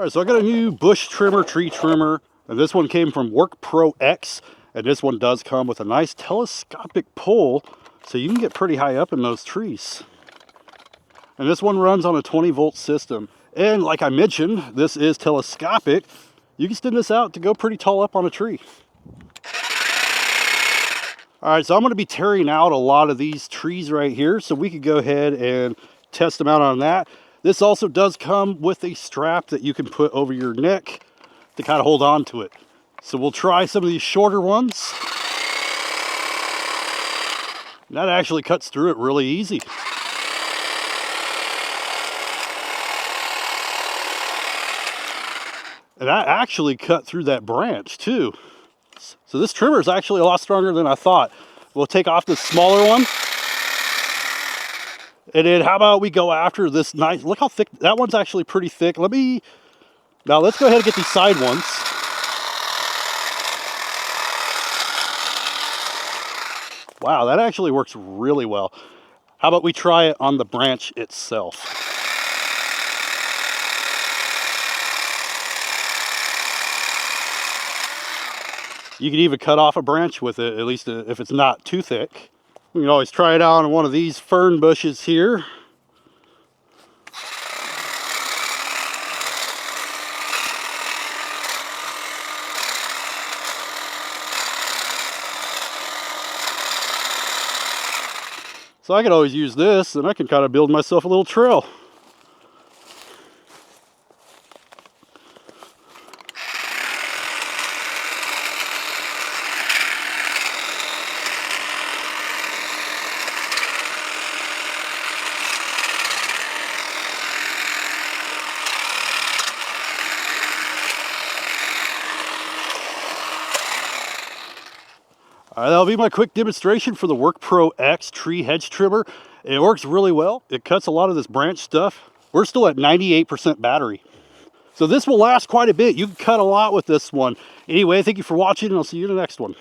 All right, so I got a new bush trimmer, tree trimmer, and this one came from WORKPROX, and this one does come with a nice telescopic pole, so you can get pretty high up in those trees. And this one runs on a 20-volt system. And like I mentioned, this is telescopic. You can extend this out to go pretty tall up on a tree. All right, so I'm going to be tearing out a lot of these trees right here, so we could go ahead and test them out on that. This also does come with a strap that you can put over your neck to kind of hold on to it. So we'll try some of these shorter ones. And that actually cuts through it really easy. And that actually cut through that branch too. So this trimmer is actually a lot stronger than I thought. We'll take off the smaller one. And then how about we go after this nice, look how thick, that one's actually pretty thick. Now let's go ahead and get these side ones. Wow, that actually works really well. How about we try it on the branch itself? You can even cut off a branch with it, at least if it's not too thick. We can always try it out on one of these fern bushes here. So I could always use this, and I can kind of build myself a little trail. All right, that'll be my quick demonstration for the WORKPROX tree hedge trimmer. It works really well. It cuts a lot of this branch stuff. We're still at 98% battery. So this will last quite a bit. You can cut a lot with this one. Anyway, thank you for watching, and I'll see you in the next one.